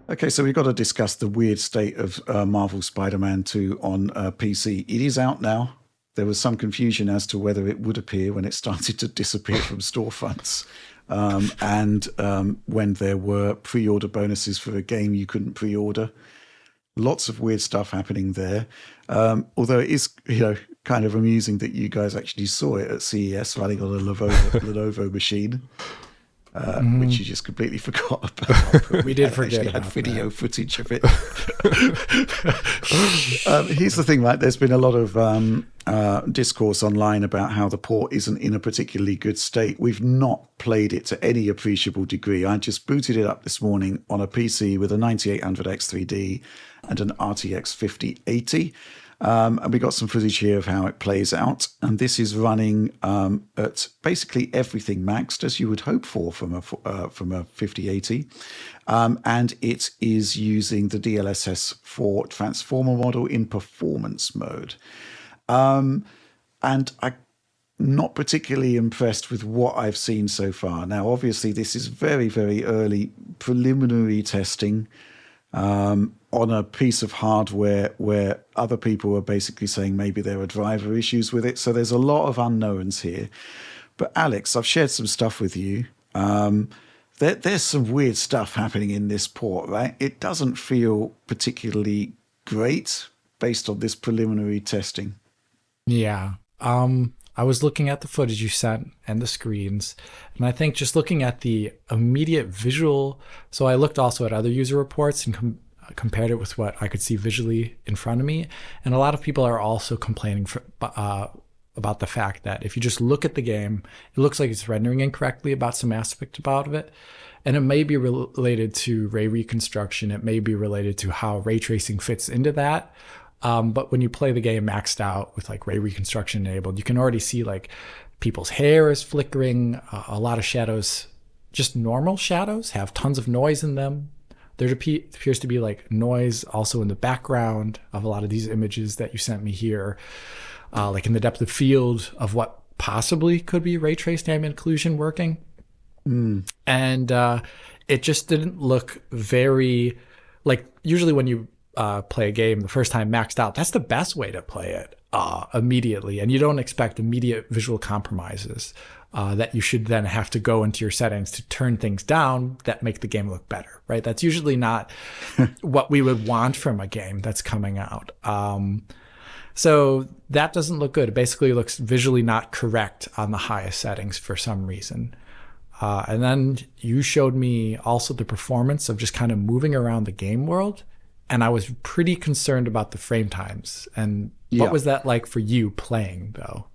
Okay, so we've got to discuss the weird state of Marvel Spider-Man 2 on PC. It is out now. There was some confusion as to whether it would appear when it started to disappear from storefronts. And when there were pre-order bonuses for a game you couldn't pre-order. Lots of weird stuff happening there. Although it is, kind of amusing that you guys actually saw it at CES running on a Lenovo machine. Which you just completely forgot about. We did forget actually had about video that. footage of it. Here's the thing, right? There's been a lot of discourse online about how the port isn't in a particularly good state. We've not played it to any appreciable degree. I just booted it up this morning on a PC with a 9800X 3D and an RTX 5080. And we got some footage here of how it plays out. And this is running at basically everything maxed, as you would hope for from a 5080. And it is using the DLSS 4 transformer model in performance mode. And I'm not particularly impressed with what I've seen so far. Now, obviously, this is very, very early preliminary testing. On a piece of hardware where other people are basically saying maybe there are driver issues with it. So there's a lot of unknowns here. But Alex, I've shared some stuff with you. There's some weird stuff happening in this port, right? It doesn't feel particularly great based on this preliminary testing. Yeah. I was looking at the footage you sent and the screens, and I think just looking at the immediate visual. So I looked also at other user reports and compared it with what I could see visually in front of me. And a lot of people are also complaining about the fact that if you just look at the game, it looks like it's rendering incorrectly about some aspect about it. And it may be related to ray reconstruction. It may be related to how ray tracing fits into that. But when you play the game maxed out with like ray reconstruction enabled, you can already see like people's hair is flickering. A lot of shadows, just normal shadows, have tons of noise in them. There appears to be like noise also in the background of a lot of these images that you sent me here, like in the depth of field of what possibly could be ray traced ambient occlusion working. And it just didn't look very, like usually when you play a game the first time maxed out, that's the best way to play it immediately. And you don't expect immediate visual compromises that you should then have to go into your settings to turn things down that make the game look better, right? That's usually not what we would want from a game that's coming out. So that doesn't look good. It basically looks visually not correct on the highest settings for some reason. And then you showed me also the performance of just kind of moving around the game world. And I was pretty concerned about the frame times. And what was that like for you playing, though?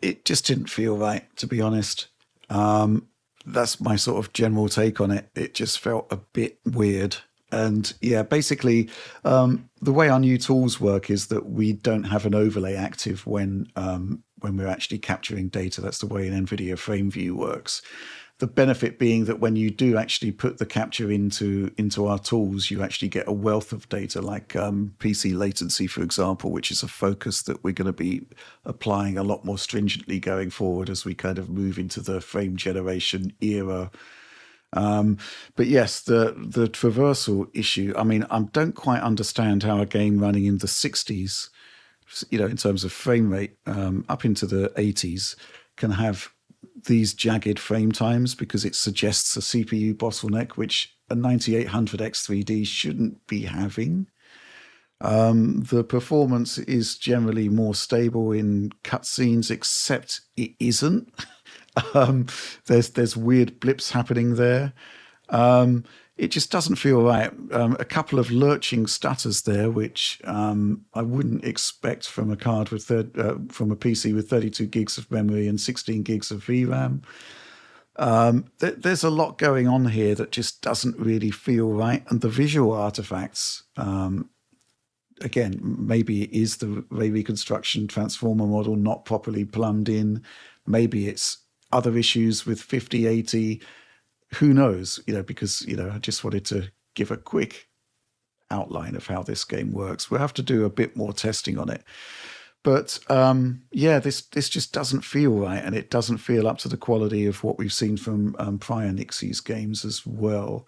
It just didn't feel right, to be honest. That's my sort of general take on it. It just felt a bit weird. And yeah, basically, the way our new tools work is that we don't have an overlay active when we're actually capturing data. That's the way an NVIDIA FrameView works. The benefit being that when you do actually put the capture into our tools, you actually get a wealth of data like PC latency, for example, which is a focus that we're going to be applying a lot more stringently going forward as we kind of move into the frame generation era. But yes, the traversal issue, I mean, I don't quite understand how a game running in the 60s, in terms of frame rate, up into the 80s, can have these jagged frame times, because it suggests a CPU bottleneck, which a 9800X 3D shouldn't be having. The performance is generally more stable in cutscenes, except it isn't. There's weird blips happening there. It just doesn't feel right. A couple of lurching stutters there, which I wouldn't expect from a card with from a PC with 32 gigs of memory and 16 gigs of VRAM. There's a lot going on here that just doesn't really feel right, and the visual artifacts. Again, maybe it is the ray reconstruction transformer model not properly plumbed in. Maybe it's other issues with 5080. Who knows? Because I just wanted to give a quick outline of how this game works. We'll have to do a bit more testing on it. But this just doesn't feel right, and it doesn't feel up to the quality of what we've seen from prior Nixie's games as well.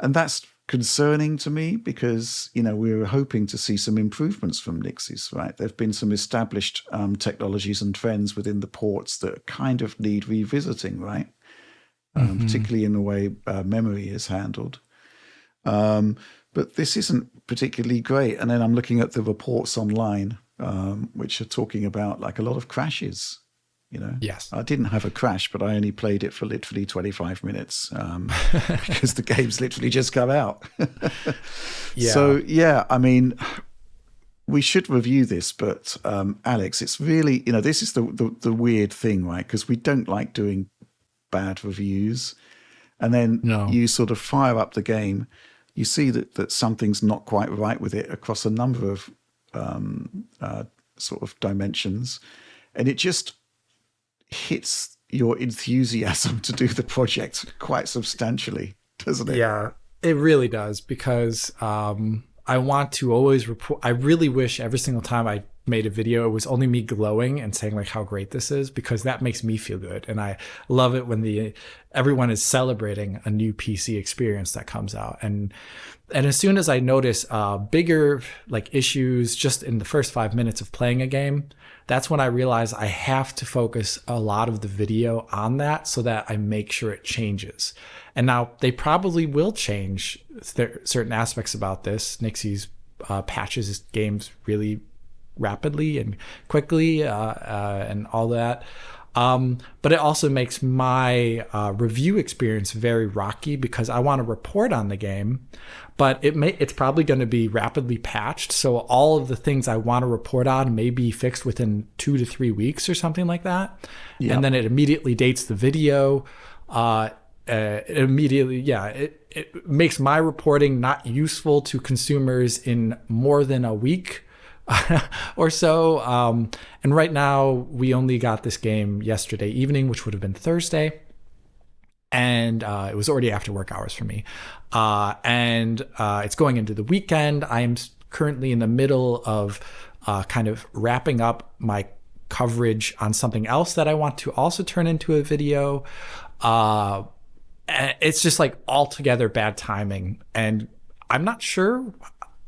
And that's concerning to me because, we were hoping to see some improvements from Nixes, right? There have been some established technologies and trends within the ports that kind of need revisiting, right? Particularly in the way memory is handled. But this isn't particularly great. And then I'm looking at the reports online, which are talking about like a lot of crashes. Yes. I didn't have a crash, but I only played it for literally 25 minutes because the game's literally just come out. Yeah. So, I mean, we should review this, but Alex, it's really, this is the weird thing, right? Because we don't like doing bad reviews. And then you sort of fire up the game. You see that something's not quite right with it across a number of sort of dimensions. And it just hits your enthusiasm to do the project quite substantially, doesn't it? Yeah, it really does, because I want to always report. I really wish every single time I made a video, it was only me glowing and saying like how great this is, because that makes me feel good. And I love it when everyone is celebrating a new PC experience that comes out. And as soon as I notice bigger like issues just in the first 5 minutes of playing a game, that's when I realize I have to focus a lot of the video on that so that I make sure it changes. And now they probably will change certain aspects about this. Nixie's patches games really rapidly and quickly and all that. But it also makes my review experience very rocky, because I want to report on the game, but it's probably going to be rapidly patched. So all of the things I want to report on may be fixed within 2 to 3 weeks or something like that. Yep. And then it immediately dates the video. It makes my reporting not useful to consumers in more than a week or so. And right now we only got this game yesterday evening, which would have been Thursday. And it was already after work hours for me. And it's going into the weekend. I am currently in the middle of kind of wrapping up my coverage on something else that I want to also turn into a video. It's just like altogether bad timing. And I'm not sure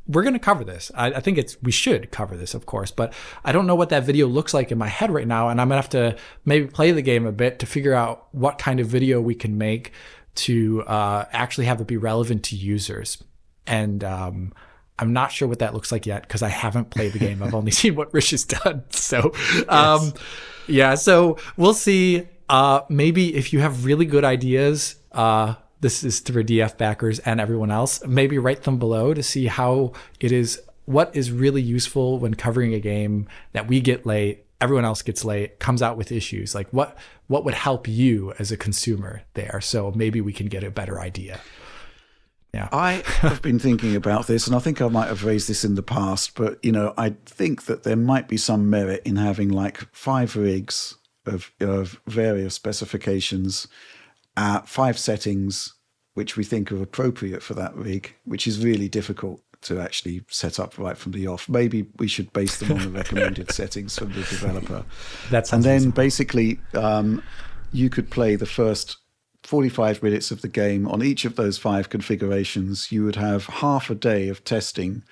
we're going to cover this. I think we should cover this, of course, but I don't know what that video looks like in my head right now. And I'm going to have to maybe play the game a bit to figure out what kind of video we can make to actually have it be relevant to users. And I'm not sure what that looks like yet, because I haven't played the game. I've only seen what Rich has done. So, so we'll see. Maybe if you have really good ideas, this is to DF backers and everyone else, maybe write them below to see what is really useful when covering a game that we get late, everyone else gets late, comes out with issues. Like what would help you as a consumer there? So maybe we can get a better idea. Yeah. I have been thinking about this, and I think I might have raised this in the past, but I think that there might be some merit in having like 5 rigs of various specifications, 5 settings which we think are appropriate for that rig, which is really difficult to actually set up right from the off. Maybe we should base them on the recommended settings from the developer. And then reasonable. Basically you could play the first 45 minutes of the game on each of those 5 configurations. You would have half a day of testing,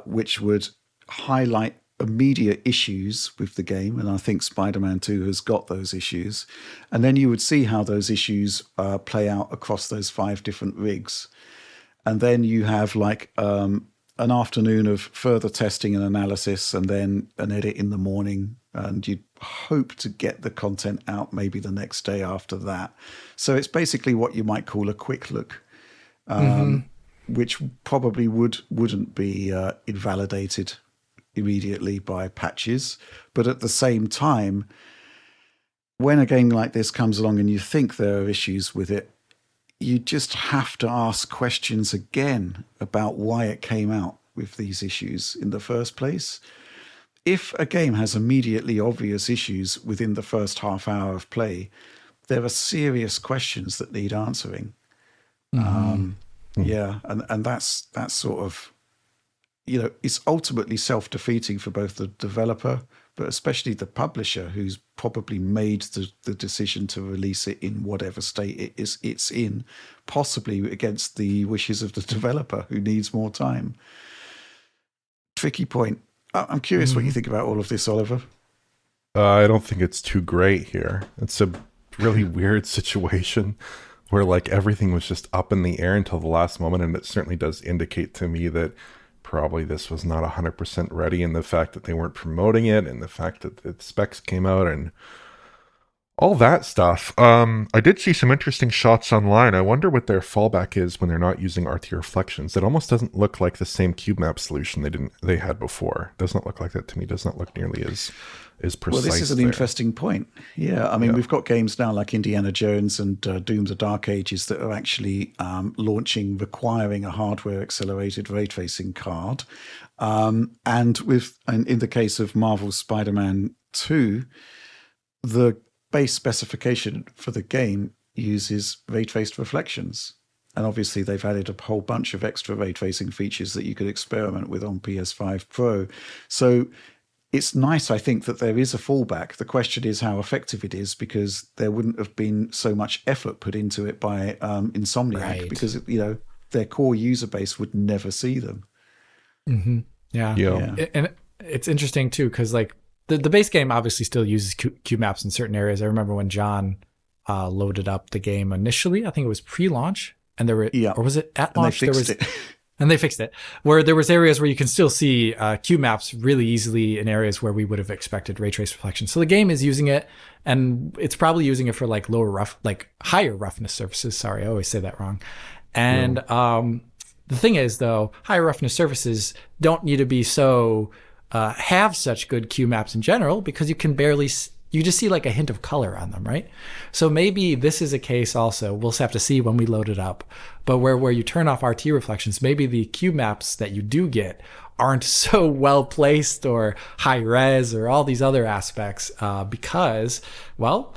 which would highlight immediate issues with the game, and I think Spider-Man 2 has got those issues. And then you would see how those issues play out across those 5 different rigs. And then you have like an afternoon of further testing and analysis, and then an edit in the morning, and you'd hope to get the content out maybe the next day after that. So it's basically what you might call a quick look, which probably wouldn't be invalidated immediately by patches. But at the same time, when a game like this comes along and you think there are issues with it, you just have to ask questions again about why it came out with these issues in the first place. If a game has immediately obvious issues within the first half hour of play, there are serious questions that need answering. And that's sort of, it's ultimately self-defeating for both the developer, but especially the publisher who's probably made the decision to release it in whatever state it's in, possibly against the wishes of the developer who needs more time. Tricky point. I'm curious what you think about all of this, Oliver. I don't think it's too great here. It's a really weird situation where like everything was just up in the air until the last moment, and it certainly does indicate to me that probably this was not 100% ready, and the fact that they weren't promoting it, and the fact that the specs came out, and all that stuff. I did see some interesting shots online. I wonder what their fallback is when they're not using RT reflections. It almost doesn't look like the same cube map solution they had before. It does not look like that to me. It does not look nearly as precise. Well, this is an interesting point. Yeah, I mean, we've got games now like Indiana Jones and Doom: The Dark Ages that are actually launching requiring a hardware-accelerated ray tracing card. And in the case of Marvel's Spider-Man 2, the base specification for the game uses ray-traced reflections. And obviously they've added a whole bunch of extra ray tracing features that you could experiment with on PS5 Pro. So it's nice, I think, that there is a fallback. The question is how effective it is, because there wouldn't have been so much effort put into it by Insomniac, because their core user base would never see them. Mm-hmm. Yeah. And it's interesting too, because like the base game obviously still uses cube maps in certain areas. I remember when John loaded up the game initially. I think it was pre-launch, and there were, or was it at launch? And they fixed it, where there was areas where you can still see cube maps really easily in areas where we would have expected ray trace reflection. So the game is using it, and it's probably using it for like higher roughness surfaces. Sorry, I always say that wrong. And the thing is, though, higher roughness surfaces don't need to be have such good cube maps in general, because you just see like a hint of color on them, right? So maybe this is a case also, we'll just have to see when we load it up, but where you turn off RT reflections, maybe the cube maps that you do get aren't so well placed or high res or all these other aspects, because, well,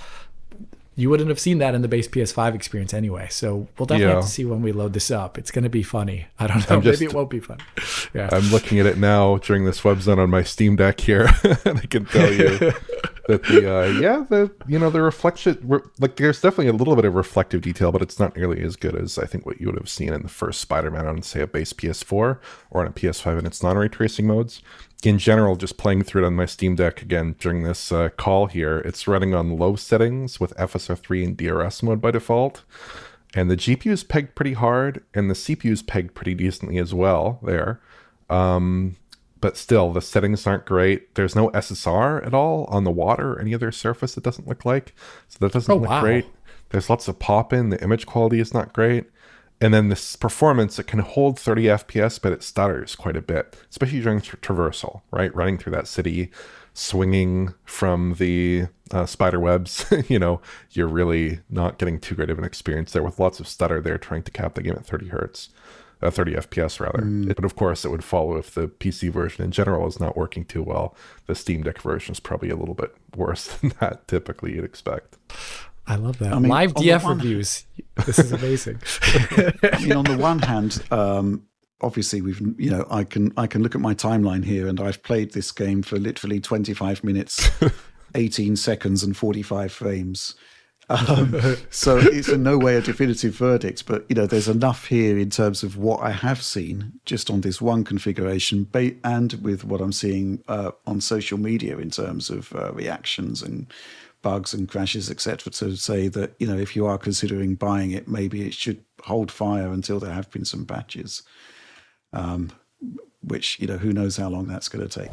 you wouldn't have seen that in the base PS5 experience anyway. So we'll definitely have to see when we load this up. It's going to be funny. I don't know. Maybe it won't be fun. Yeah. I'm looking at it now during this web zone on my Steam Deck here, and I can tell you that the reflection, like there's definitely a little bit of reflective detail, but it's not nearly as good as I think what you would have seen in the first Spider-Man on, say, a base PS4 or on a PS5 in its non-ray tracing modes. In general, just playing through it on my Steam Deck again during this call here, it's running on low settings with FSR3 and DRS mode by default. And the GPU is pegged pretty hard, and the CPU is pegged pretty decently as well there. But still, the settings aren't great. There's no SSR at all on the water or any other surface, it doesn't look like. So that doesn't look great. There's lots of pop-in. The image quality is not great. And then this performance, it can hold 30 FPS, but it stutters quite a bit, especially during traversal, right? Running through that city, swinging from the spider webs, you're really not getting too great of an experience there, with lots of stutter there trying to cap the game at 30 FPS rather. But of course, it would follow if the PC version in general is not working too well. The Steam Deck version is probably a little bit worse than that typically you'd expect. I love that. Live DF reviews. This is amazing. I mean, on the one hand, obviously I can look at my timeline here, and I've played this game for literally 25 minutes, 18 seconds and 45 frames. So it's in no way a definitive verdict, but there's enough here in terms of what I have seen just on this one configuration, and with what I'm seeing on social media in terms of reactions and bugs and crashes, etc., to say that if you are considering buying it, maybe it should hold fire until there have been some patches, which who knows how long that's going to take.